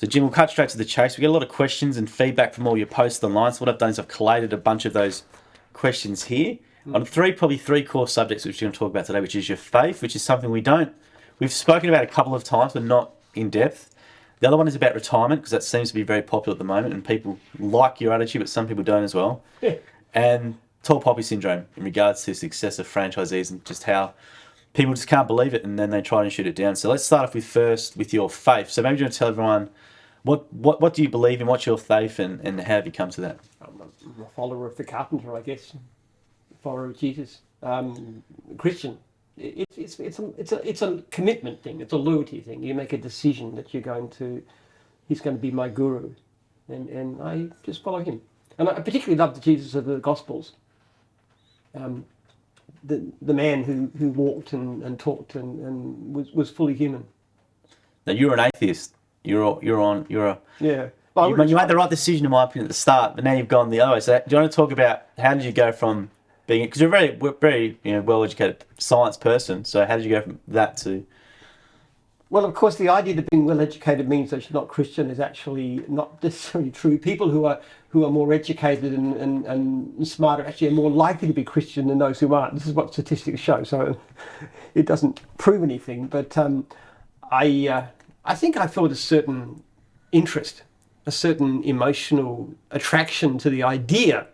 So Jim, we'll cut straight to the chase. We get a lot of questions and feedback from all your posts online. So what I've done is I've collated a bunch of those questions here on probably three core subjects which we're going to talk about today, which is your faith, which is something we've spoken about a couple of times, but not in depth. The other one is about retirement, because that seems to be very popular at the moment, and people like your attitude, but some people don't as well. Yeah. And tall poppy syndrome in regards to success of franchisees and just how people just can't believe it and then they try and shoot it down. So let's start off with your faith. So maybe you want to tell everyone what do you believe in, what's your faith, and how have you come to that? I'm a follower of the carpenter, I guess. Follower of Jesus. Christian. It's a commitment thing. It's a loyalty thing. You make a decision that he's going to be my guru, and I just follow him. And I particularly love the Jesus of the Gospels. The man who walked and talked and was fully human. Now you're an atheist. You made the right decision in my opinion at the start, but now you've gone the other way. So do you want to talk about how did you go from being, because you're a very well-educated science person, so how did you go from that to? Well, of course, the idea that being well-educated means that you're not Christian is actually not necessarily true. People who are more educated and smarter actually are more likely to be Christian than those who aren't. This is what statistics show, so it doesn't prove anything. But I think I felt a certain interest, a certain emotional attraction to the idea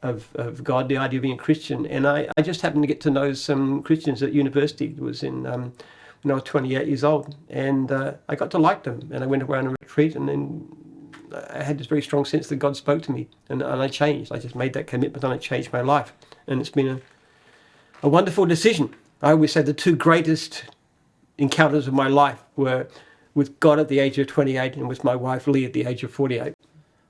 of God, the idea of being a Christian. And I just happened to get to know some Christians at university. It was in when I was 28 years old, and I got to like them. And I went away on a retreat, and then I had this very strong sense that God spoke to me, and I changed. I just made that commitment, and I changed my life. And it's been a wonderful decision. I always say the two greatest encounters of my life were with God at the age of 28 and with my wife Lee at the age of 48.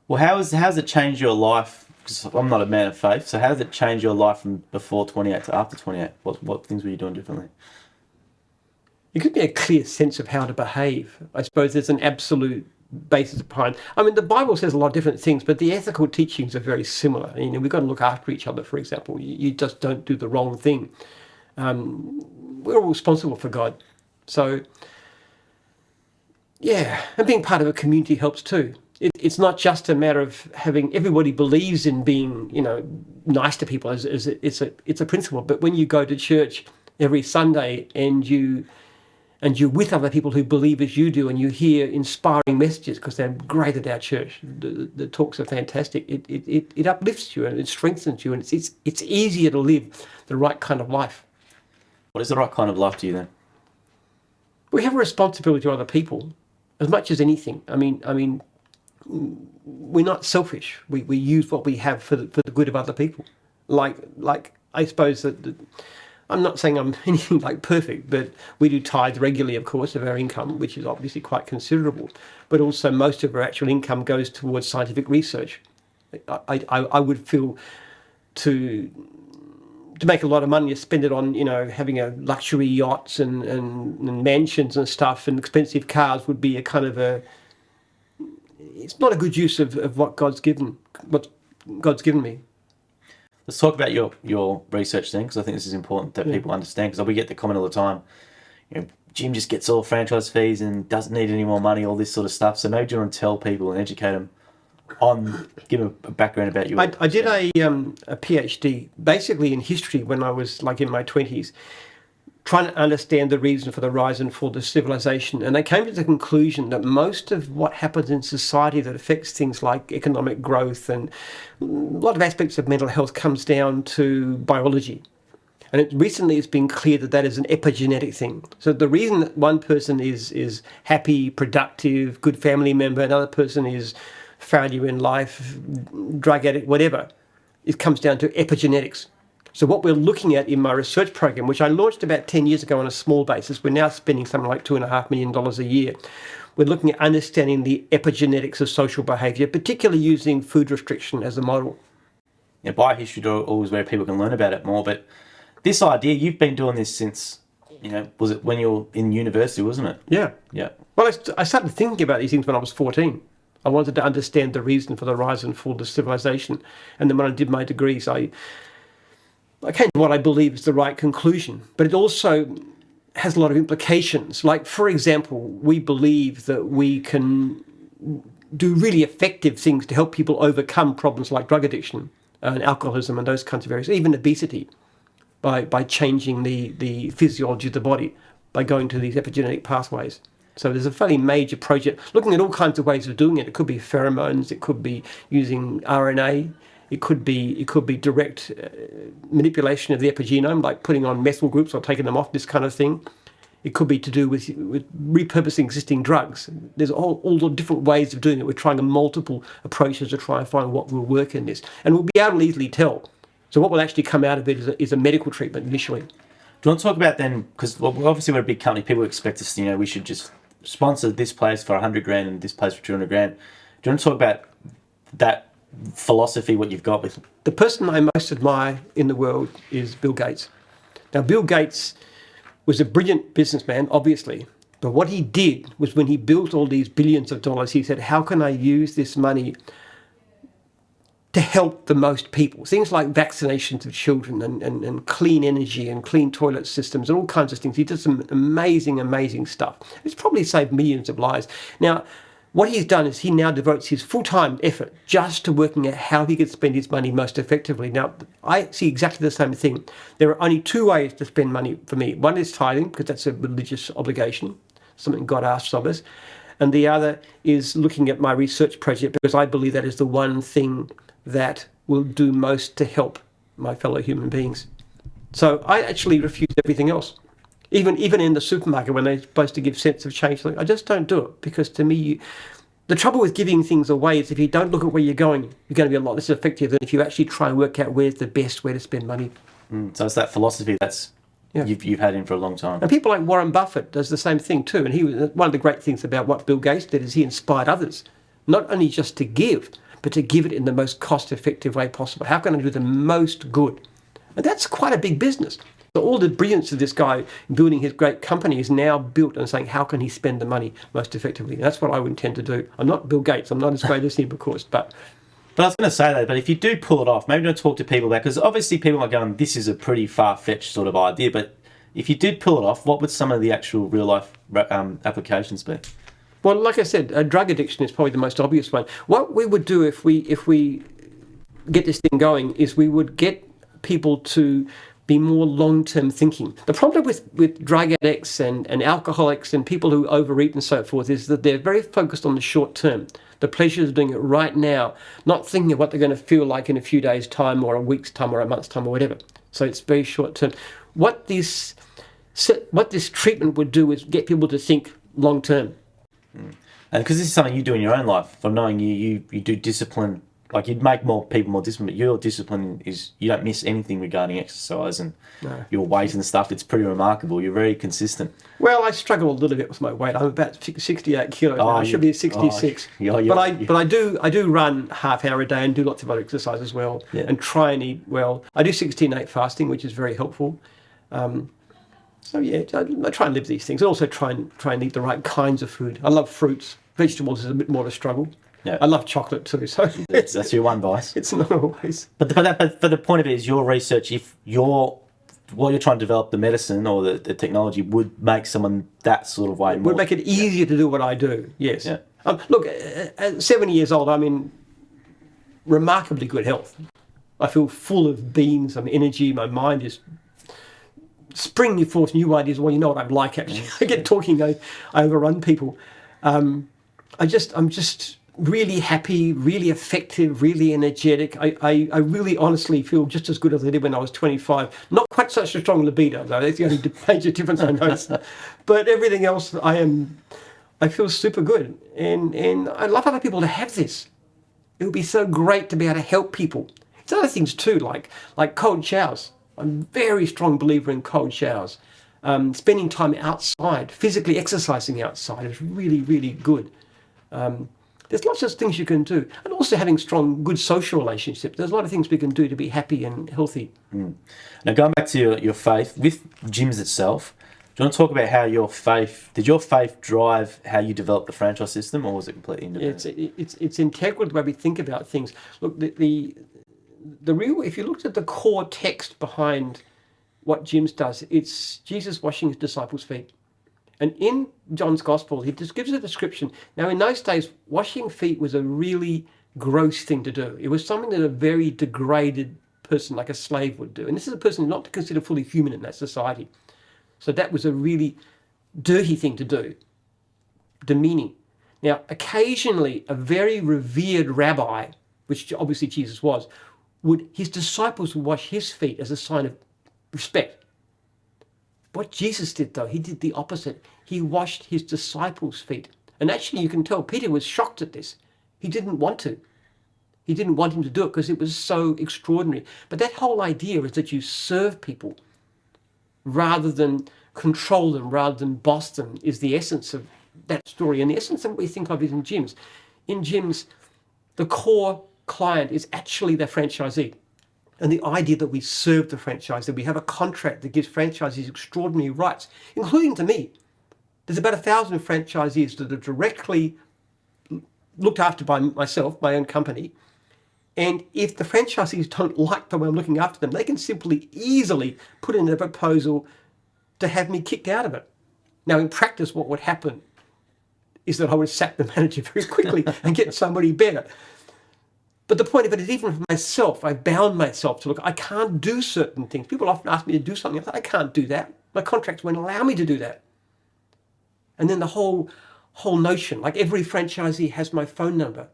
Well, how's it changed your life? Because I'm not a man of faith, so how does it change your life from before 28 to after 28? What things were you doing differently? It gives me a clear sense of how to behave. I suppose there's an absolute basis behind. I mean, the Bible says a lot of different things, but the ethical teachings are very similar. We've got to look after each other, for example. You just don't do the wrong thing. We're all responsible for God. So, yeah, and being part of a community helps too. It's not just a matter of having everybody believes in being, nice to people as it's a principle. But when you go to church every Sunday and you're with other people who believe as you do, and you hear inspiring messages because they're great at our church. The talks are fantastic. It uplifts you and it strengthens you, and it's easier to live the right kind of life. What is the right kind of life to you then? We have a responsibility to other people as much as anything. I mean, we're not selfish. We use what we have for the good of other people. Like I suppose that. I'm not saying I'm anything like perfect, but we do tithe regularly, of course, of our income, which is obviously quite considerable. But also most of our actual income goes towards scientific research. I would feel to make a lot of money to spend it on, having a luxury yachts and mansions and stuff and expensive cars would be a kind of it's not a good use of what God's given me. Let's talk about your research then, because I think this is important that people understand, because we get the comment all the time, Jim just gets all franchise fees and doesn't need any more money, all this sort of stuff. So maybe you want to tell people and educate them give them a background about you. I did a PhD, basically in history when I was like in my 20s, trying to understand the reason for the rise and fall of civilization. And I came to the conclusion that most of what happens in society that affects things like economic growth and a lot of aspects of mental health comes down to biology. And recently it's been clear that is an epigenetic thing. So the reason that one person is happy, productive, good family member, another person is failure in life, drug addict, whatever, it comes down to epigenetics. So what we're looking at in my research program, which I launched about 10 years ago on a small basis, we're now spending something like $2.5 million a year. We're looking at understanding the epigenetics of social behaviour, particularly using food restriction as a model. Yeah, biohistory is always where people can learn about it more. But this idea, you've been doing this since, was it when you were in university, wasn't it? Yeah. Yeah. Well, I started thinking about these things when I was 14. I wanted to understand the reason for the rise and fall of civilization. And then when I did my degrees, I came to what I believe is the right conclusion, but it also has a lot of implications. Like, for example, we believe that we can do really effective things to help people overcome problems like drug addiction and alcoholism and those kinds of areas, even obesity, by changing the physiology of the body, by going to these epigenetic pathways. So there's a fairly major project looking at all kinds of ways of doing it. It could be pheromones, it could be using RNA, it could be direct manipulation of the epigenome, like putting on methyl groups or taking them off, this kind of thing. It could be to do with repurposing existing drugs. There's all the different ways of doing it. We're trying multiple approaches to try and find what will work in this. And we'll be able to easily tell. So what will actually come out of it is a medical treatment initially. Do you want to talk about then, because obviously we're a big company, people expect us, we should just sponsor this place for 100 grand and this place for 200 grand. Do you want to talk about that philosophy, what you've got with? The person I most admire in the world is Bill Gates. Now, Bill Gates was a brilliant businessman, obviously, but what he did was when he built all these billions of dollars, he said, how can I use this money to help the most people? Things like vaccinations of children and clean energy and clean toilet systems and all kinds of things. He did some amazing, amazing stuff. It's probably saved millions of lives. Now, what he's done is he now devotes his full-time effort just to working out how he could spend his money most effectively. Now, I see exactly the same thing. There are only two ways to spend money for me. One is tithing, because that's a religious obligation, something God asks of us. And the other is looking at my research project, because I believe that is the one thing that will do most to help my fellow human beings. So I actually refuse everything else. Even in the supermarket when they're supposed to give cents of change, I just don't do it, because to me, the trouble with giving things away is if you don't look at where you're going to be a lot less effective than if you actually try and work out where's the best way to spend money. So it's that philosophy that's you've had in for a long time. And people like Warren Buffett does the same thing too. And he was one of the great things about what Bill Gates did is he inspired others, not only just to give, but to give it in the most cost-effective way possible. How can I do the most good? And that's quite a big business. So all the brilliance of this guy building his great company is now built on saying, how can he spend the money most effectively? And that's what I would intend to do. I'm not Bill Gates. I'm not as great as him, of course. But I was going to say that, but if you do pull it off, maybe don't talk to people about, because obviously people are going, this is a pretty far-fetched sort of idea, but if you did pull it off, what would some of the actual real-life applications be? Well, like I said, drug addiction is probably the most obvious one. What we would do if we get this thing going is we would get people to be more long-term thinking. The problem with drug addicts and alcoholics and people who overeat and so forth is that they're very focused on the short term, the pleasures of doing it right now, not thinking of what they're going to feel like in a few days' time or a week's time or a month's time or whatever. So it's very short term. What this treatment would do is get people to think long term. And because this is something you do in your own life, from knowing you do discipline, like you'd make more people more disciplined, but your discipline is you don't miss anything regarding exercise and your weight and stuff. It's pretty remarkable. You're very consistent. Well, I struggle a little bit with my weight. I'm about 68 kilos now. I should be at 66. But I do run half hour a day and do lots of other exercise as well, and try and eat well. I do 16/8 fasting, which is very helpful. So yeah, I try and live these things. I also try and eat the right kinds of food. I love fruits. Vegetables is a bit more of a struggle. Yeah. I love chocolate too. So that's your one vice. It's not always. But the point of it is your research. If what you're trying to develop, the medicine or the technology would make someone that sort of way more. Would make it easier to do what I do. Yes. Yeah. Look, at 70 years old, I'm in remarkably good health. I feel full of beans. I'm energy. My mind is springing forth new ideas. Well, you know what I'm like, actually. I get talking, I overrun people. I'm just really happy, really effective, really energetic. I really honestly feel just as good as I did when I was 25. Not quite such a strong libido, though. That's the only major difference I noticed. But everything else, I feel super good. And I love other people to have this. It would be so great to be able to help people. It's other things too, like cold showers. I'm a very strong believer in cold showers. Spending time outside, physically exercising outside is really, really good. There's lots of things you can do. And also having strong, good social relationships. There's a lot of things we can do to be happy and healthy. Now, going back to your faith, with gyms itself, do you want to talk about how did your faith drive how you developed the franchise system, or was it completely independent? It's integral to the way we think about things. Look, the real, if you looked at the core text behind what gyms does, it's Jesus washing his disciples' feet. And in John's Gospel, he just gives a description. Now, in those days, washing feet was a really gross thing to do. It was something that a very degraded person, like a slave, would do. And this is a person not considered fully human in that society. So that was a really dirty thing to do, demeaning. Now, occasionally, a very revered rabbi, which obviously Jesus was, his disciples would wash his feet as a sign of respect. What Jesus did, though, he did the opposite. He washed his disciples' feet. And actually, you can tell Peter was shocked at this. He didn't want to. He didn't want him to do it because it was so extraordinary. But that whole idea is that you serve people rather than control them, rather than boss them, is the essence of that story. And the essence of what we think of is in gyms. In gyms, the core client is actually the franchisee. And the idea that we serve the franchisee, we have a contract that gives franchisees extraordinary rights, including to me. There's about 1,000 franchisees that are directly looked after by myself, my own company. And if the franchisees don't like the way I'm looking after them, they can simply easily put in a proposal to have me kicked out of it. Now, in practice, what would happen is that I would sack the manager very quickly and get somebody better. But the point of it is, even for myself, I bound myself to look, I can't do certain things. People often ask me to do something. I say, I can't do that. My contracts won't allow me to do that. And then the whole notion, like every franchisee has my phone number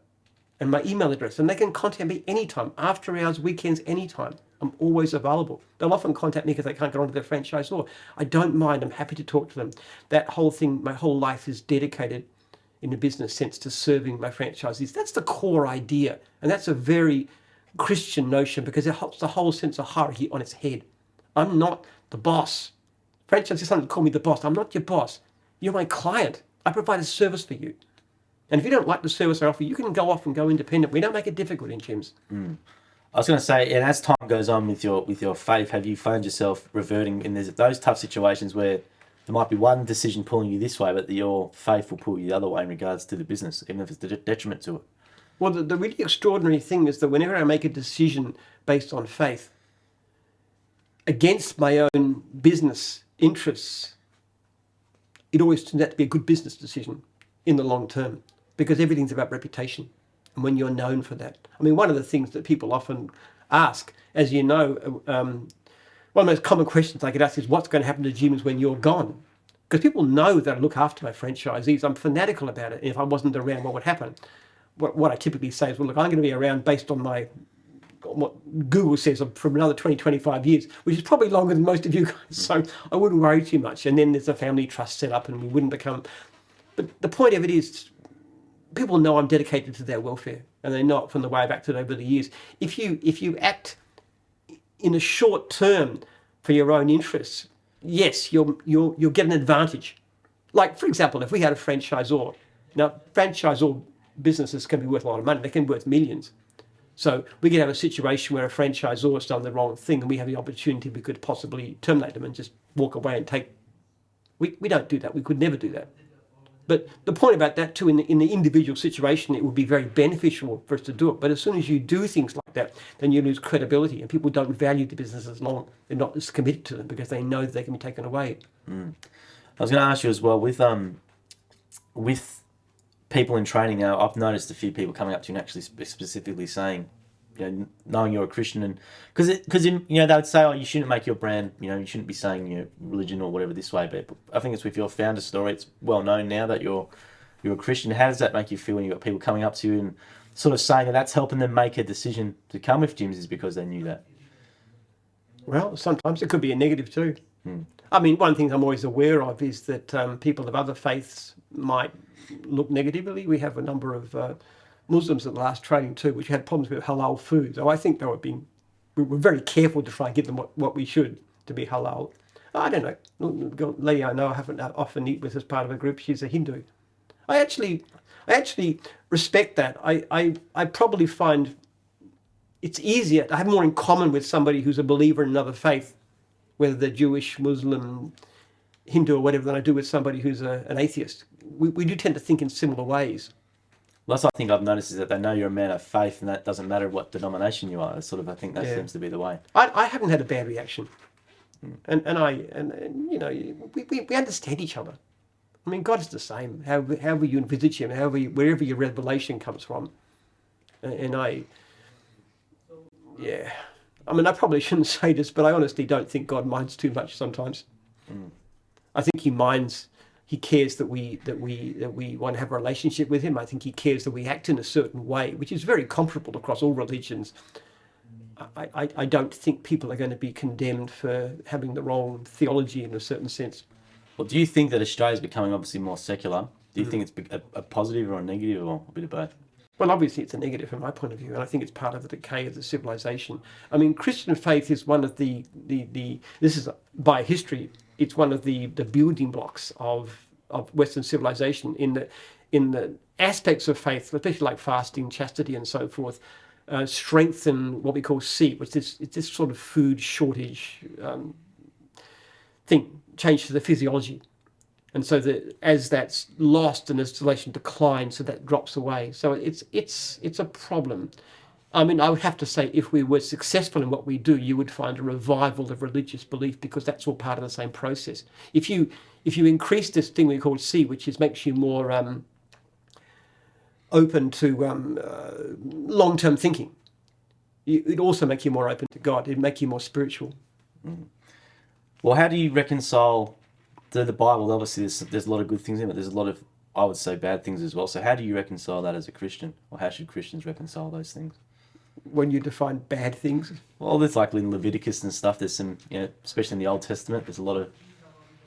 and my email address, and they can contact me anytime, after hours, weekends, anytime. I'm always available. They'll often contact me because they can't get onto their franchisor. I don't mind. I'm happy to talk to them. That whole thing, my whole life is dedicated in a business sense to serving my franchisees. That's the core idea. And that's a very Christian notion because it helps the whole sense of hierarchy on its head. I'm not the boss. Franchisees sometimes call me the boss. I'm not your boss. You're my client. I provide a service for you. And if you don't like the service I offer, you can go off and go independent. We don't make it difficult in gyms. I was going to say, and as time goes on with your faith, have you found yourself reverting in those tough situations where there might be one decision pulling you this way, but your faith will pull you the other way in regards to the business, even if it's the detriment to it? Well, the really extraordinary thing is that whenever I make a decision based on faith against my own business interests, it always turns out to be a good business decision in the long term because everything's about reputation and when you're known for that. I mean, one of the things that people often ask, as you know, one of the most common questions I get asked is what's going to happen to gyms when you're gone? Because people know that I look after my franchisees. I'm fanatical about it. And if I wasn't around, what would happen? What I typically say is, well, look, I'm going to be around based on what Google says from another 20, 25 years, which is probably longer than most of you guys. So I wouldn't worry too much. And then there's a family trust set up and we wouldn't become... But the point of it is, people know I'm dedicated to their welfare and they know it from the way I've acted over the years. If you act in a short term for your own interests, yes, you'll get an advantage. Like, for example, if we had a franchisor, now franchisor businesses can be worth a lot of money, they can be worth millions. So we could have a situation where a franchisor has done the wrong thing and we have the opportunity, we could possibly terminate them and just walk away and take... We don't do that, we could never do that. But the point about that too, in the individual situation, it would be very beneficial for us to do it. But as soon as you do things like that, then you lose credibility and people don't value the business as long. They're not as committed to them because they know that they can be taken away. I was going to ask you as well, with people in training now, I've noticed a few people coming up to you and actually specifically saying, knowing you're a Christian, and because they would say, oh, you shouldn't make your brand, you shouldn't be saying your religion or whatever this way. But I think it's with your founder story, it's well known now that you're a Christian. How does that make you feel when you've got people coming up to you and sort of saying that that's helping them make a decision to come with gyms is because they knew that? Well, sometimes it could be a negative too. I mean, one thing I'm always aware of is that people of other faiths might look negatively. We have a number of Muslims at the last training too, which had problems with halal food. So I think we were very careful to try and give them what we should to be halal. I don't know. The lady I know I haven't often eat with as part of a group. She's a Hindu. I actually respect that. I probably find it's easier. I have more in common with somebody who's a believer in another faith, whether they're Jewish, Muslim, Hindu, or whatever, than I do with somebody who's an atheist. We do tend to think in similar ways. That's what I think I've noticed is that they know you're a man of faith, and that doesn't matter what denomination you are. It's sort of, I think that seems to be the way. I haven't had a bad reaction, and we understand each other. I mean, God is the same, however you envisage him, wherever your revelation comes from. And yeah. I mean, I probably shouldn't say this, but I honestly don't think God minds too much sometimes. I think he cares that we want to have a relationship with him. I think he cares that we act in a certain way, which is very comparable across all religions. I don't think people are going to be condemned for having the wrong theology in a certain sense. Well, do you think that Australia is becoming obviously more secular? Do you think it's a positive or a negative or a bit of both? Well, obviously it's a negative from my point of view, and I think it's part of the decay of the civilization. I mean, Christian faith is one of the this is by history, it's one of the building blocks of Western civilization in the aspects of faith, especially like fasting, chastity, and so forth, strengthen what we call seed, which is it's this sort of food shortage thing, change to the physiology. And so that as that's lost and as civilization declines, so that drops away. So it's a problem. I mean, I would have to say if we were successful in what we do, you would find a revival of religious belief, because that's all part of the same process. If you increase this thing we call C, which makes you more open to long-term thinking, it'd also make you more open to God. It'd make you more spiritual. Well, how do you reconcile the Bible? Obviously, there's a lot of good things in it, but there's a lot of, I would say, bad things as well. So how do you reconcile that as a Christian? Or how should Christians reconcile those things? When you define bad things? Well, there's like in Leviticus and stuff, there's some, especially in the Old Testament, there's a lot of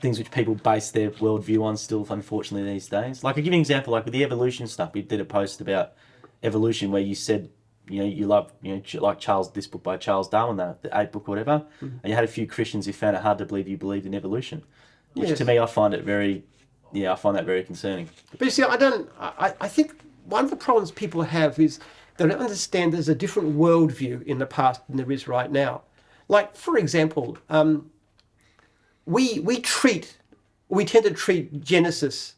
things which people base their worldview on still, unfortunately, these days. Like, I'll give you an example, like with the evolution stuff. We did a post about evolution where you said, you love, like this book by Charles Darwin, the 8 book or whatever, and you had a few Christians who found it hard to believe you believed in evolution, which to me, I find that very concerning. But you see, I think one of the problems people have is they don't understand there's a different worldview in the past than there is right now. Like, for example, we tend to treat Genesis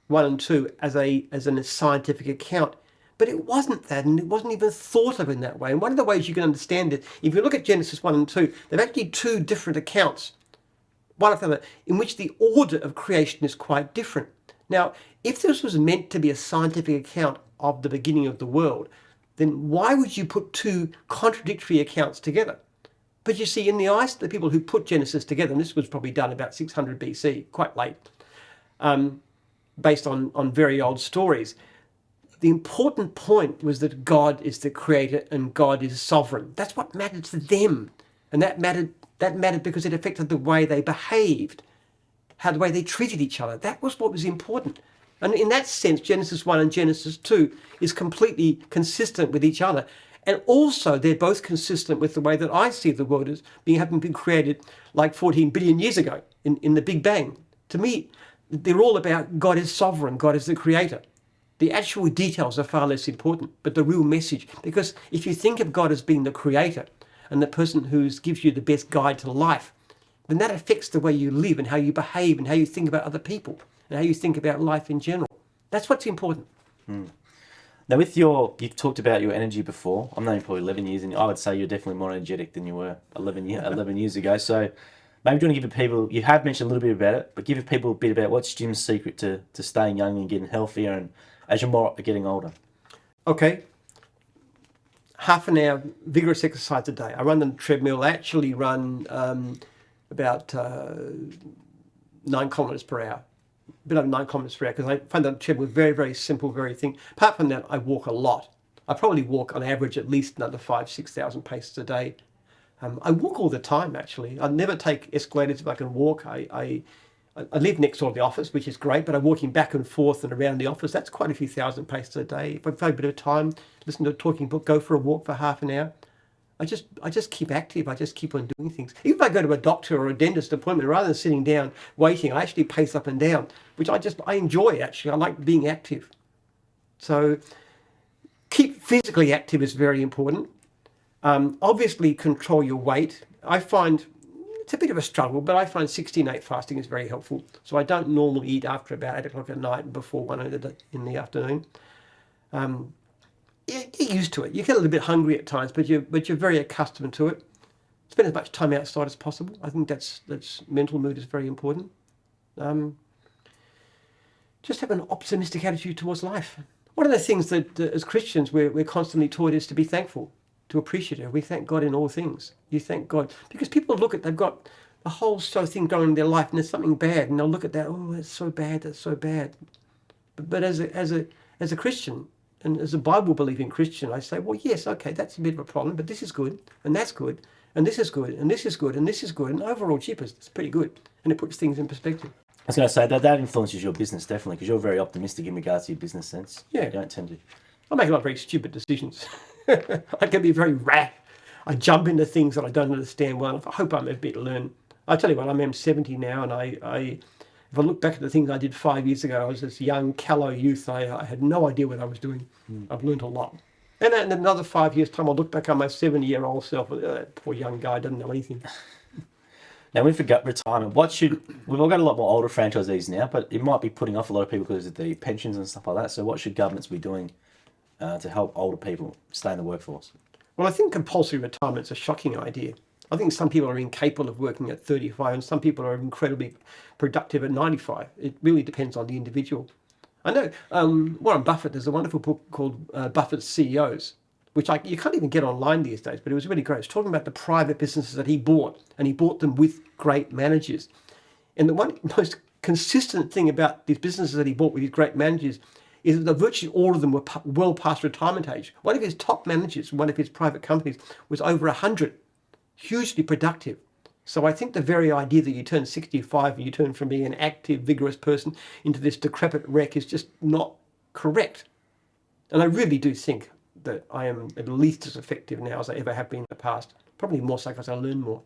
1 and 2 as a scientific account. But it wasn't that, and it wasn't even thought of in that way. And one of the ways you can understand it, if you look at Genesis 1 and 2, they're actually two different accounts, one of them in which the order of creation is quite different. Now, if this was meant to be a scientific account of the beginning of the world, then why would you put two contradictory accounts together? But you see, in the eyes of the people who put Genesis together, and this was probably done about 600 BC, quite late, based on very old stories, the important point was that God is the creator and God is sovereign. That's what mattered to them. And that mattered because it affected the way they behaved, the way they treated each other. That was what was important. And in that sense, Genesis 1 and Genesis 2 is completely consistent with each other. And also, they're both consistent with the way that I see the world as having been created like 14 billion years ago in the Big Bang. To me, they're all about God is sovereign, God is the creator. The actual details are far less important, but the real message, because if you think of God as being the creator and the person who gives you the best guide to life, then that affects the way you live and how you behave and how you think about other people and how you think about life in general. That's what's important. Now, you've talked about your energy before. I've known you probably 11 years, and I would say you're definitely more energetic than you were 11 years ago. So maybe do you want to give people, you have mentioned a little bit about it, but give people a bit about what's Jim's secret to staying young and getting healthier and as you're getting older. Okay. Half an hour vigorous exercise a day. I run on the treadmill. I actually run about 9 kilometers per hour. A bit over 9 kilometers per hour, because I find that treadmill very, very simple, very thing. Apart from that, I walk a lot. I probably walk on average at least another 5,000-6,000 paces a day. I walk all the time, actually. I never take escalators if I can walk. I live next door to the office, which is great, but I'm walking back and forth and around the office. That's quite a few thousand paces a day. If I've got a bit of time, listen to a talking book, go for a walk for half an hour. I just keep active. I just keep on doing things. Even if I go to a doctor or a dentist appointment, rather than sitting down waiting, I actually pace up and down, which I enjoy, actually. I like being active. So keep physically active is very important. Obviously, control your weight. I find it's a bit of a struggle, but I find 16/8 fasting is very helpful. So I don't normally eat after about 8 o'clock at night and before 1 in the afternoon. Get used to it. You get a little bit hungry at times, but you're very accustomed to it. Spend as much time outside as possible. I think that's mental mood is very important. just have an optimistic attitude towards life. One of the things that as Christians we're constantly taught is to be thankful, to appreciate it. We thank God in all things. You thank God because people look at, they've got a whole thing going in their life and there's something bad and they'll look at that, oh, that's so bad, that's so bad. But as a Christian and as a Bible believing Christian, I say, well, yes, okay, that's a bit of a problem, but this is good and that's good and this is good and this is good and this is good and overall, cheapers, it's pretty good, and it puts things in perspective. I was going to say that influences your business definitely because you're very optimistic in regards to your business sense. Yeah. You don't tend to. I make a lot of very stupid decisions. I can be very rash. I jump into things that I don't understand well. I hope I'm a bit to learn. I tell you what, I'm 70 now, and if I look back at the things I did 5 years ago, I was this young, callow youth. I had no idea what I was doing. I've learned a lot. And in another 5 years' time, I'll look back on my 70-year-old self. That poor young guy doesn't know anything. Now, with retirement, we've all got a lot more older franchisees now, but it might be putting off a lot of people because of the pensions and stuff like that. So what should governments be doing to help older people stay in the workforce? Well, I think compulsory retirement's a shocking idea. I think some people are incapable of working at 35 and some people are incredibly productive at 95. It really depends on the individual. I know Warren Buffett, there's a wonderful book called Buffett's CEOs, which you can't even get online these days, but it was really great. It's talking about the private businesses that he bought, and he bought them with great managers. And the one most consistent thing about these businesses that he bought with these great managers is that virtually all of them were well past retirement age. One of his top managers, one of his private companies, was over 100, hugely productive. So I think the very idea that you turn 65 and you turn from being an active, vigorous person into this decrepit wreck is just not correct. And I really do think that I am at least as effective now as I ever have been in the past. Probably more so because I learn more.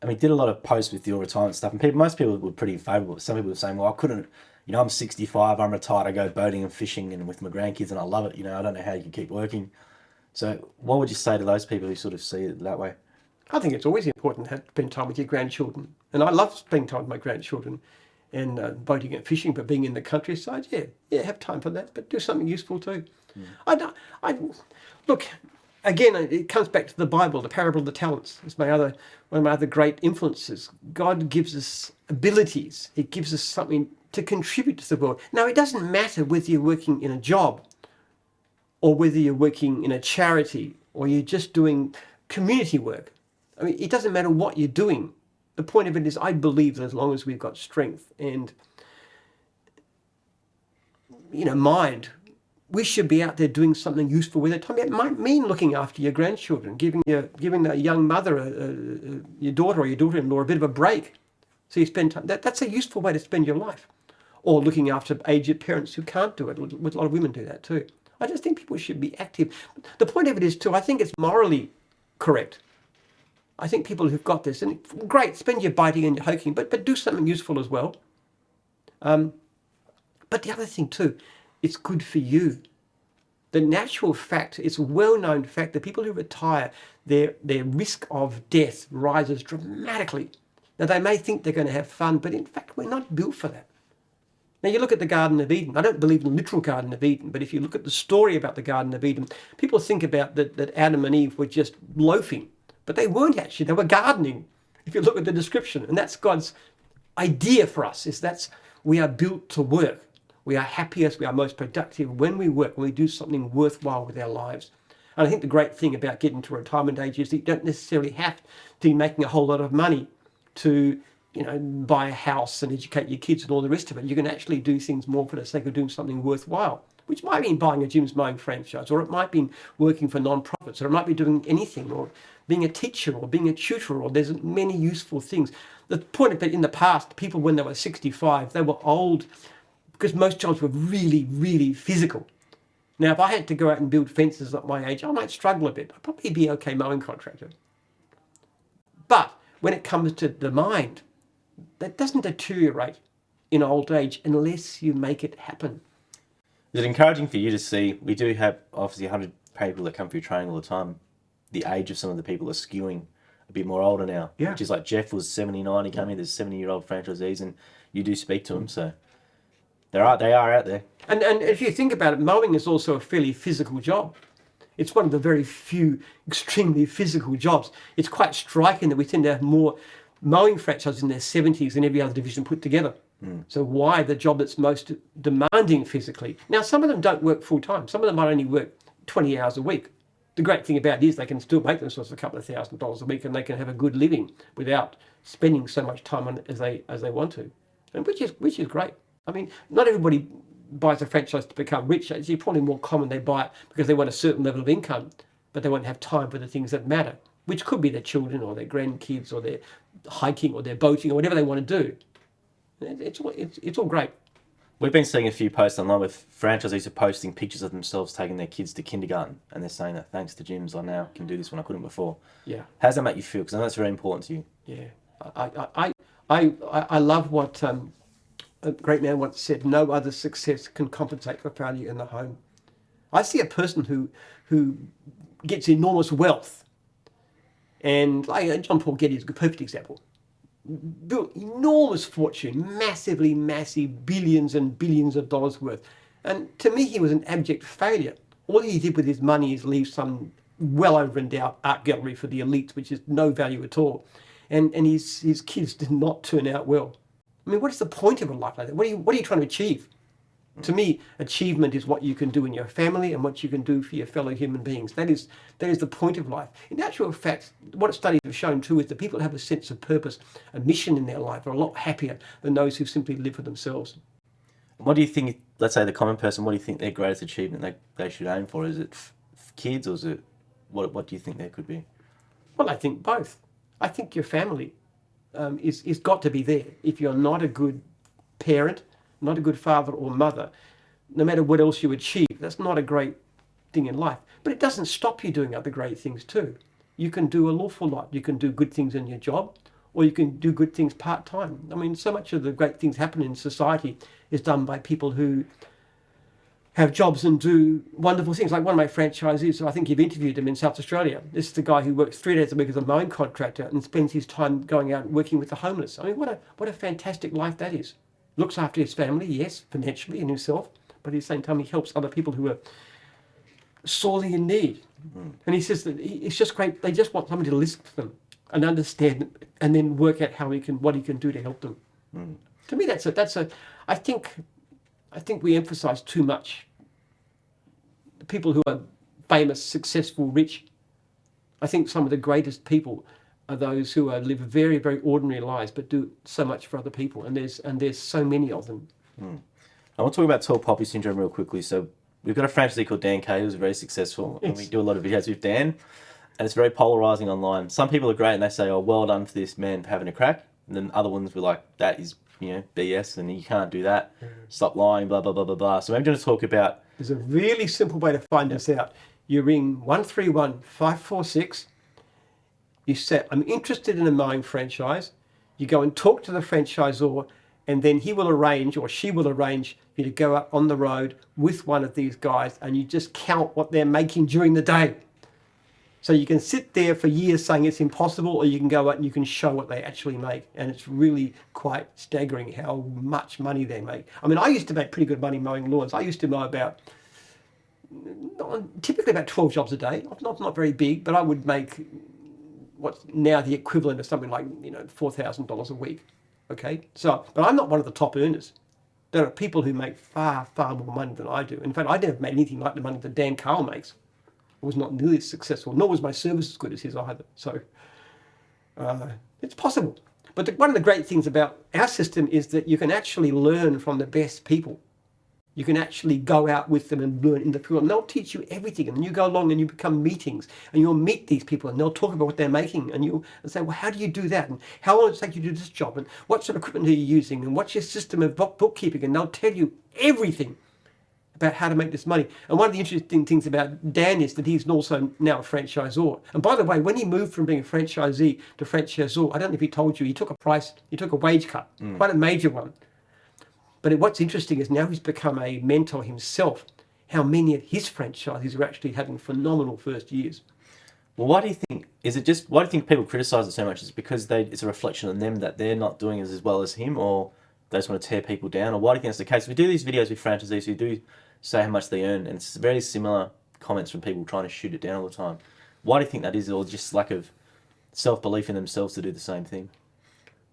I mean, did a lot of posts with your retirement stuff, and most people were pretty favourable. Some people were saying, well, I couldn't, I'm 65, I'm retired, I go boating and fishing and with my grandkids and I love it. I don't know how you can keep working. So what would you say to those people who sort of see it that way? I think it's always important to spend time with your grandchildren. And I love spending time with my grandchildren and boating and fishing, but being in the countryside, yeah, have time for that, but do something useful too. Look, again, it comes back to the Bible, the parable of the talents. It's one of my other great influences. God gives us abilities. It gives us something to contribute to the world. Now, it doesn't matter whether you're working in a job or whether you're working in a charity or you're just doing community work. I mean, it doesn't matter what you're doing. The point of it is, I believe that as long as we've got strength and, mind, we should be out there doing something useful with it. It might mean looking after your grandchildren, giving a young mother, your daughter or your daughter-in-law, a bit of a break. So you spend time. That's a useful way to spend your life. Or looking after aged parents who can't do it. A lot of women do that too. I just think people should be active. The point of it is too, I think it's morally correct. I think people who've got this, and great, spend your biting and your hoking, but do something useful as well. But the other thing too, it's good for you. The natural fact, it's a well-known fact that people who retire, their risk of death rises dramatically. Now, they may think they're going to have fun, but in fact, we're not built for that. Now, you look at the Garden of Eden. I don't believe in the literal Garden of Eden, but if you look at the story about the Garden of Eden, people think about that Adam and Eve were just loafing, but they weren't actually. They were gardening, if you look at the description. And that's God's idea for us, is we are built to work. We are happiest, we are most productive when we work, when we do something worthwhile with our lives. And I think the great thing about getting to retirement age is that you don't necessarily have to be making a whole lot of money to, buy a house and educate your kids and all the rest of it. You can actually do things more for the sake of doing something worthwhile, which might mean buying a Jim's Mowing franchise, or it might be working for non-profits, or it might be doing anything, or being a teacher, or being a tutor, or there's many useful things. The point of it, in the past, people when they were 65, they were old, because most jobs were really, really physical. Now, if I had to go out and build fences at my age, I might struggle a bit. I'd probably be okay mowing contractor. But when it comes to the mind, that doesn't deteriorate in old age unless you make it happen. Is it encouraging for you to see, we do have obviously 100 people that come through training all the time, the age of some of the people are skewing a bit more older now, yeah. Which is like Jeff was 79, he came in, there's 70-year-old franchisees, and you do speak to them, so they are out there. And if you think about it, mowing is also a fairly physical job. It's one of the very few extremely physical jobs. It's quite striking that we tend to have more mowing franchises in their 70s than every other division put together. So why the job that's most demanding physically? Now, some of them don't work full time. Some of them might only work 20 hours a week. The great thing about it is they can still make themselves a couple of $1,000s a week, and they can have a good living without spending so much time on it as they want to, and which is great. I mean, not everybody buys a franchise to become rich. It's probably more common they buy it because they want a certain level of income, but they won't have time for the things that matter, which could be their children or their grandkids or their hiking or their boating or whatever they want to do. It's all great. We've been seeing a few posts online with franchisees are posting pictures of themselves taking their kids to kindergarten, and they're saying that thanks to gyms, I now can do this when I couldn't before. Yeah. How does that make you feel? Because I know that's very important to you. Yeah. I love what a great man once said: no other success can compensate for failure in the home. I see a person who gets enormous wealth, and like John Paul Getty is a perfect example. Built enormous fortune, massive billions and billions of dollars worth. And to me, he was an abject failure. All he did with his money is leave some well over-endowed art gallery for the elites, which is no value at all. And his kids did not turn out well. I mean, what is the point of a life like that? What are you trying to achieve? To me, achievement is what you can do in your family and what you can do for your fellow human beings. That is the point of life. In actual fact, what studies have shown too is that people who have a sense of purpose, a mission in their life, are a lot happier than those who simply live for themselves. What do you think, let's say the common person, what do you think their greatest achievement they should aim for? Is it kids, or is it, what do you think there could be? Well, I think both. I think your family is got to be there. If you're not a good parent, not a good father or mother, no matter what else you achieve, that's not a great thing in life. But it doesn't stop you doing other great things too. You can do an awful lot. You can do good things in your job, or you can do good things part-time. I mean, so much of the great things happening in society is done by people who have jobs and do wonderful things. Like one of my franchisees, so I think you've interviewed him in South Australia. This is the guy who works 3 days a week as a mine contractor and spends his time going out and working with the homeless. I mean, what a fantastic life that is. Looks after his family, yes, financially, and himself, but at the same time he helps other people who are sorely in need. And he says that it's just great. They just want somebody to listen to them and understand, and then work out what he can do to help them. To me, I think we emphasize too much the people who are famous, successful, rich. I think some of the greatest people are those who live very, very ordinary lives, but do so much for other people. And there's so many of them. I want to talk about tall poppy syndrome real quickly. So we've got a franchisee called Dan Kay who's very successful, and we do a lot of videos with Dan, and it's very polarizing online. Some people are great and they say, "Oh, well done for this man for having a crack," and then other ones were like, "That is, BS, and you can't do that. Stop lying, blah blah blah blah blah." So I'm going to talk about. There's a really simple way to find this out. You ring 131-546. You say, "I'm interested in a mine franchise." You go and talk to the franchisor, and then he will arrange, or she will arrange, for you to go out on the road with one of these guys, and you just count what they're making during the day. So you can sit there for years saying it's impossible, or you can go out and you can show what they actually make. And it's really quite staggering how much money they make. I mean, I used to make pretty good money mowing lawns. I used to mow typically about 12 jobs a day. Not very big, but I would make what's now the equivalent of something like $4,000 a week. Okay, but I'm not one of the top earners. There are people who make far more money than I do. In fact, I never made anything like the money that Dan Carl makes. I was not nearly as successful, nor was my service as good as his either. So it's possible. But one of the great things about our system is that you can actually learn from the best people. You can actually go out with them and learn in the field, and they'll teach you everything. And you go along and you become meetings, and you'll meet these people, and they'll talk about what they're making, and you'll say, "Well, how do you do that? And how long does it take you to do this job? And what sort of equipment are you using? And what's your system of bookkeeping?" And they'll tell you everything about how to make this money. And one of the interesting things about Dan is that he's also now a franchisor. And by the way, when he moved from being a franchisee to franchisor, I don't know if he told you, he took a wage cut, quite a major one. But what's interesting is now he's become a mentor himself, how many of his franchisees are actually having phenomenal first years. Well, why do you think people criticize it so much? Is it because it's a reflection on them that they're not doing as well as him, or they just want to tear people down? Or why do you think that's the case? We do these videos with franchisees who do say how much they earn, and it's very similar comments from people trying to shoot it down all the time. Why do you think that is, or just lack of self-belief in themselves to do the same thing?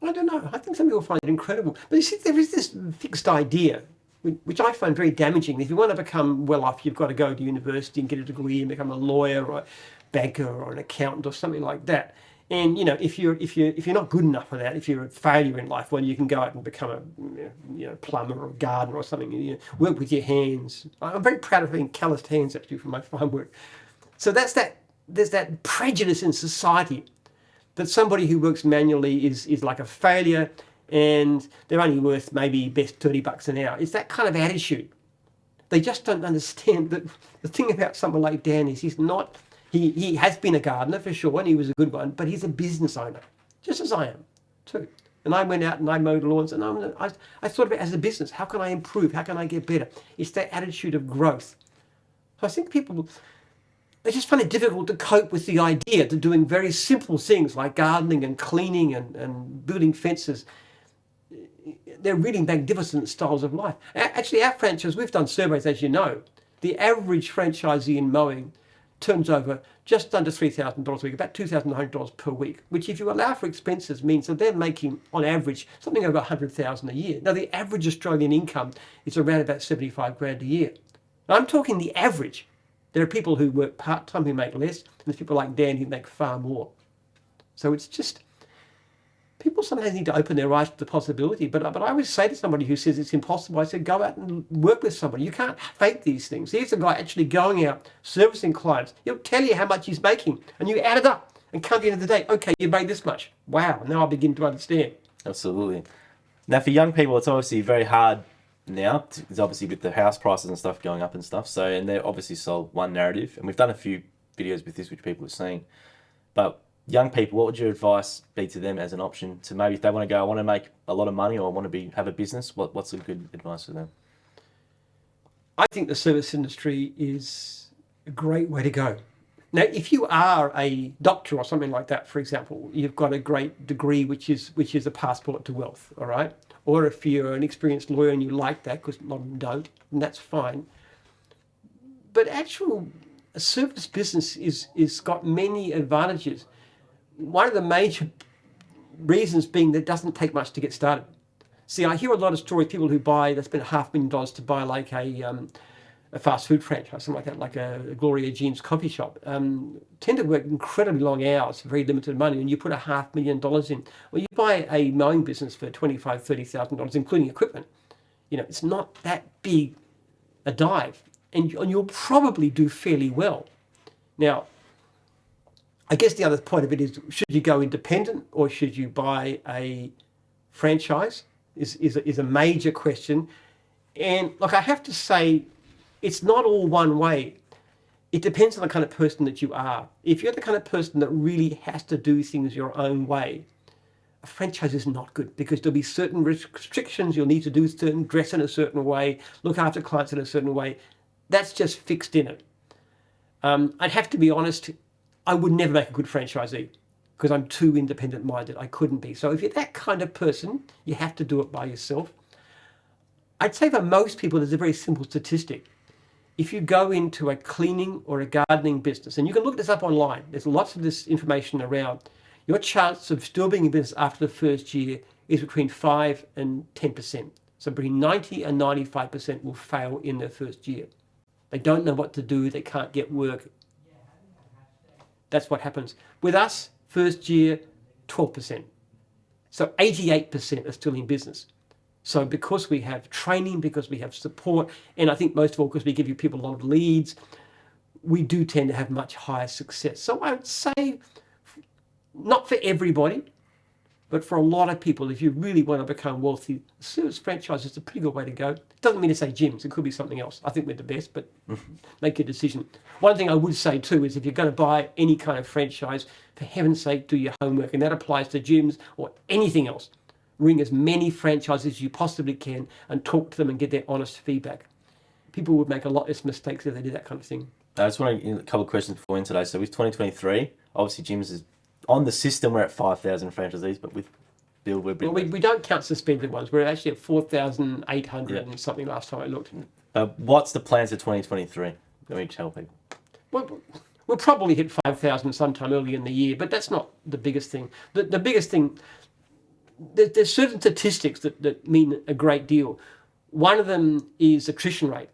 I don't know. I think some people find it incredible. But you see, there is this fixed idea, which I find very damaging. If you want to become well off, you've got to go to university and get a degree and become a lawyer or a banker or an accountant or something like that. And if you're not good enough for that, if you're a failure in life, well, you can go out and become a plumber or a gardener or something. Work with your hands. I'm very proud of having calloused hands actually from my farm work. So there's that prejudice in society that somebody who works manually is like a failure and they're only worth maybe best $30 an hour. It's that kind of attitude. They just don't understand that the thing about someone like Dan is he has been a gardener for sure, and he was a good one, but he's a business owner, just as I am too. And I went out and I mowed lawns, and I thought of it as a business. How can I improve? How can I get better? It's that attitude of growth. So I think people, they just find it difficult to cope with the idea that doing very simple things like gardening and cleaning and building fences, they're really magnificent styles of life. Actually, our franchise, we've done surveys, as you know. The average franchisee in mowing turns over just under $3,000 a week, about $2,900 per week, which if you allow for expenses means that they're making, on average, something over $100,000 a year. Now, the average Australian income is around about 75 grand a year. Now, I'm talking the average. There are people who work part-time who make less, and there's people like Dan who make far more. So it's just, people sometimes need to open their eyes to the possibility. But I always say to somebody who says it's impossible, I said, go out and work with somebody. You can't fake these things. Here's a guy actually going out, servicing clients. He'll tell you how much he's making, and you add it up and come to the end of the day, okay, you made this much. Wow, now I begin to understand. Absolutely. Now, for young people, it's obviously very hard now. It's obviously with the house prices and stuff going up and stuff. So, and they're obviously sold one narrative. And we've done a few videos with this, which people are seeing. But young people, what would your advice be to them as an option to maybe if they want to go, I want to make a lot of money or I want to have a business, what's a good advice for them? I think the service industry is a great way to go. Now, if you are a doctor or something like that, for example, you've got a great degree, which is a passport to wealth, all right? Or if you're an experienced lawyer and you like that, because a lot of them don't, then that's fine. But a service business is got many advantages. One of the major reasons being that it doesn't take much to get started. See, I hear a lot of stories, people who they spend $500,000 to buy like a fast food franchise, something like that, like a Gloria Jean's coffee shop, tend to work incredibly long hours for very limited money, and you put $500,000 in. Well, you buy a mowing business for $25,000, $30,000, including equipment. It's not that big a dive, and you'll probably do fairly well. Now, I guess the other point of it is, should you go independent or should you buy a franchise is a major question. And look, I have to say, it's not all one way. It depends on the kind of person that you are. If you're the kind of person that really has to do things your own way, a franchise is not good because there'll be certain restrictions. You'll need to do certain, dress in a certain way, look after clients in a certain way. That's just fixed in it. I'd have to be honest, I would never make a good franchisee because I'm too independent minded. I couldn't be. So if you're that kind of person, you have to do it by yourself. I'd say for most people, there's a very simple statistic. If you go into a cleaning or a gardening business, and you can look this up online, there's lots of this information around, your chance of still being in business after the first year is between 5 and 10%. So between 90 and 95% will fail in their first year. They don't know what to do. They can't get work. That's what happens. With us, first year, 12%. So 88% are still in business. So because we have training, because we have support, and I think most of all because we give you people a lot of leads, we do tend to have much higher success. So I would say, not for everybody, but for a lot of people, if you really want to become wealthy, service franchise is a pretty good way to go. Doesn't mean to say gyms, it could be something else. I think we're the best, but make a decision. One thing I would say too is if you're going to buy any kind of franchise, for heaven's sake, do your homework. And that applies to gyms or anything else. Ring as many franchises as you possibly can and talk to them and get their honest feedback. People would make a lot less mistakes if they did that kind of thing. I just want a couple of questions before we end today. So with 2023, obviously gyms is on the system, we're at 5,000 franchisees, but with Bill, we're well, we don't count suspended ones. We're actually at 4,800 and something last time I looked. What's the plans for 2023? Let me tell people. Well, we'll probably hit 5,000 sometime early in the year, but that's not the biggest thing. The biggest thing, there's certain statistics that mean a great deal. One of them is attrition rate.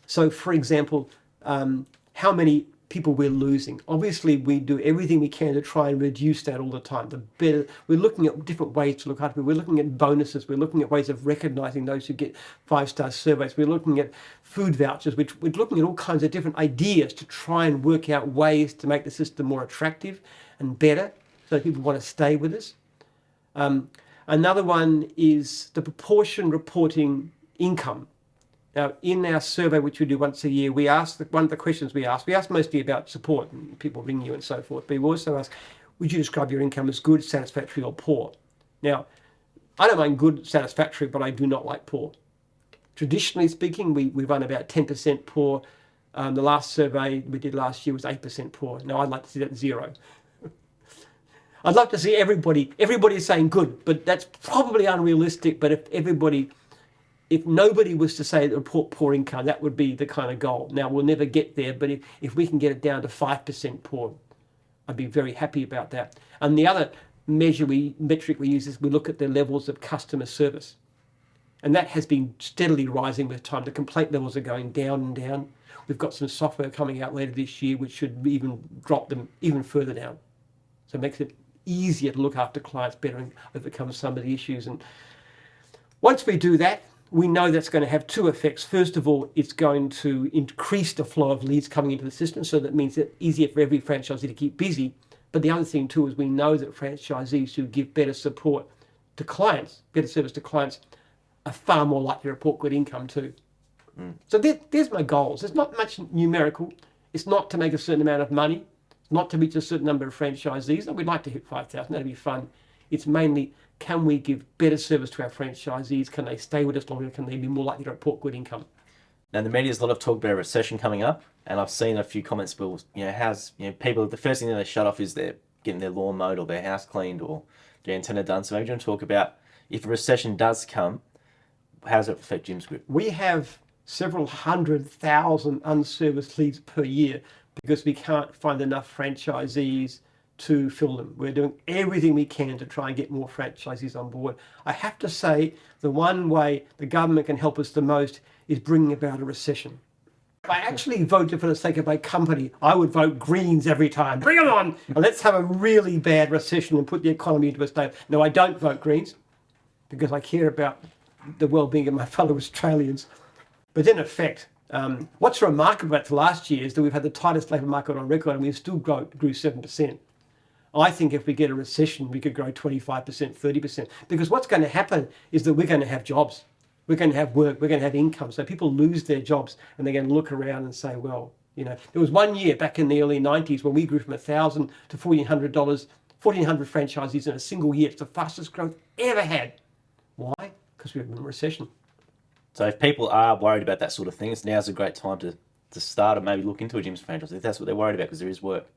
So, for example, how many people we're losing. Obviously, we do everything we can to try and reduce that all the time. The better, we're looking at different ways to look after people. We're looking at bonuses. We're looking at ways of recognizing those who get 5-star surveys. We're looking at food vouchers. We're looking at all kinds of different ideas to try and work out ways to make the system more attractive and better so that people want to stay with us. Another one is the proportion reporting income. Now, in our survey, which we do once a year, we ask, one of the questions we ask mostly about support, and people ring you and so forth, but we also ask, would you describe your income as good, satisfactory, or poor? Now, I don't mind good, satisfactory, but I do not like poor. Traditionally speaking, we run about 10% poor. The last survey we did last year was 8% poor. Now, I'd like to see that 0. I'd love to see everybody is saying good, but that's probably unrealistic. But if nobody was to say report poor income, that would be the kind of goal. Now, we'll never get there, but if we can get it down to 5% poor, I'd be very happy about that. And the other metric we use is we look at the levels of customer service. And that has been steadily rising with time. The complaint levels are going down and down. We've got some software coming out later this year which should even drop them even further down. So it makes it easier to look after clients better and overcome some of the issues. And once we do that, we know that's going to have two effects. First of all, it's going to increase the flow of leads coming into the system, so that means it's easier for every franchisee to keep busy. But the other thing too is we know that franchisees who give better support to clients, better service to clients, are far more likely to report good income too. So there's my goals. There's not much numerical. It's not to make a certain amount of money, not to reach a certain number of franchisees. And we'd like to hit 5,000. That'd be fun. It's mainly, can we give better service to our franchisees? Can they stay with us longer? Can they be more likely to report good income? Now, the media's a lot of talk about a recession coming up, and I've seen a few comments, people, people, the first thing that they shut off is they're getting their lawn mowed or their house cleaned or their antenna done. So maybe you want to talk about, if a recession does come, how does it affect Jim's Group? We have several 100,000 unserviced leads per year because we can't find enough franchisees to fill them. We're doing everything we can to try and get more franchisees on board. I have to say, the one way the government can help us the most is bringing about a recession. If I actually voted for the sake of my company, I would vote Greens every time. Bring them on! And let's have a really bad recession and put the economy into a state. No, I don't vote Greens because I care about the well-being of my fellow Australians. But in effect, what's remarkable about the last year is that we've had the tightest labour market on record and we still grew 7%. I think if we get a recession, we could grow 25%, 30%. Because what's going to happen is that we're going to have jobs. We're going to have work. We're going to have income. So people lose their jobs and they're going to look around and say, well, there was one year back in the early 90s when we grew from $1,000 to $1,400, 1,400 franchisees in a single year. It's the fastest growth ever had. Why? Because we're in a recession. So if people are worried about that sort of thing, now's a great time to start and maybe look into a Jim's franchise if that's what they're worried about, because there is work.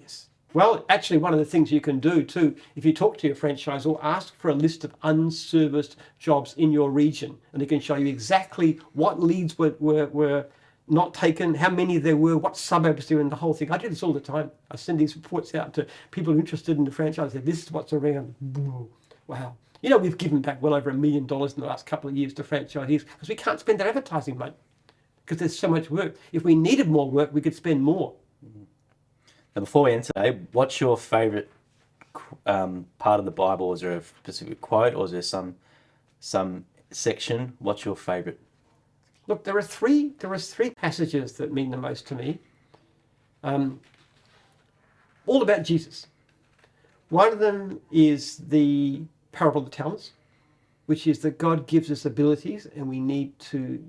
Yes. Well, actually, one of the things you can do too, if you talk to your franchisor, ask for a list of unserviced jobs in your region, and they can show you exactly what leads were not taken, how many there were, what suburbs they were in, the whole thing. I do this all the time. I send these reports out to people interested in the franchise. This is what's around. Wow. We've given back well over $1 million in the last couple of years to franchisees because we can't spend that advertising money because there's so much work. If we needed more work, we could spend more. Now, before we end today, what's your favourite part of the Bible? Is there a specific quote, or is there some section? What's your favourite? Look, there are three passages that mean the most to me. All about Jesus. One of them is the parable of the talents, which is that God gives us abilities, and we need to,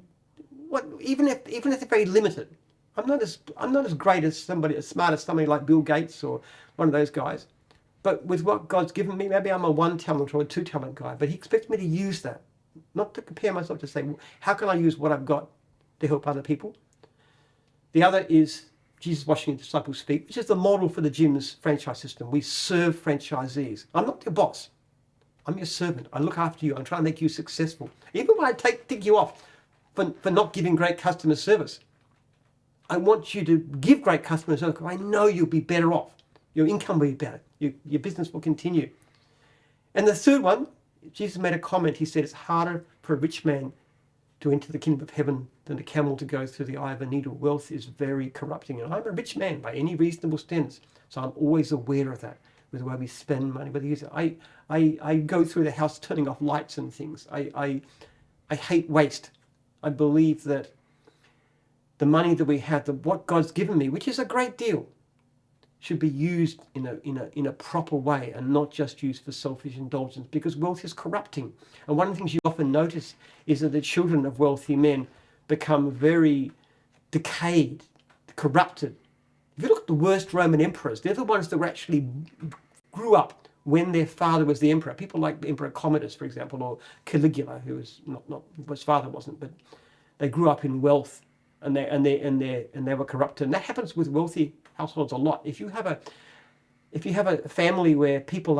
even if they're very limited. I'm not as great as smart as somebody like Bill Gates or one of those guys, but with what God's given me, maybe I'm a 1 talent or a 2 talent guy, but He expects me to use that, not to compare myself, to say, well, how can I use what I've got to help other people? The other is Jesus washing His disciples' feet, which is the model for the Jim's franchise system. We serve franchisees. I'm not your boss. I'm your servant. I look after you. I'm trying to make you successful. Even when I tick you off for not giving great customer service, I want you to give great customer service because I know you'll be better off. Your income will be better. Your business will continue. And the third one, Jesus made a comment. He said, it's harder for a rich man to enter the kingdom of heaven than a camel to go through the eye of a needle. Wealth is very corrupting. And I'm a rich man by any reasonable standards. So I'm always aware of that with the way we spend money, whether you use it. I go through the house turning off lights and things. I hate waste. I believe that the money that we have, what God's given me, which is a great deal, should be used in a proper way and not just used for selfish indulgence, because wealth is corrupting. And one of the things you often notice is that the children of wealthy men become very decayed, corrupted. If you look at the worst Roman emperors, they're the ones that were actually grew up when their father was the emperor. People like Emperor Commodus, for example, or Caligula, who was not his father wasn't, but they grew up in wealth and they were corrupted. And that happens with wealthy households a lot. If you have a family where people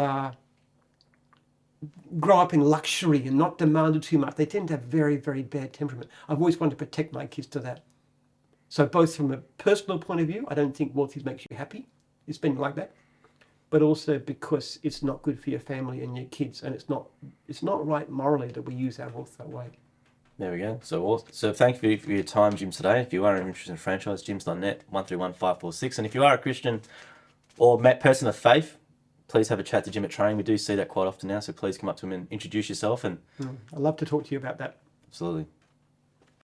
grow up in luxury and not demanded too much, they tend to have very, very bad temperament. I've always wanted to protect my kids to that. So both from a personal point of view, I don't think wealthy makes you happy, it's been like that, but also because it's not good for your family and your kids, and it's not right morally that we use our wealth that way. There we go. So thank you for your time, Jim, today. If you are interested in franchise, jims.net, 131546. And if you are a Christian or person of faith, please have a chat to Jim at training. We do see that quite often now, so please come up to him and introduce yourself. And I'd love to talk to you about that. Absolutely.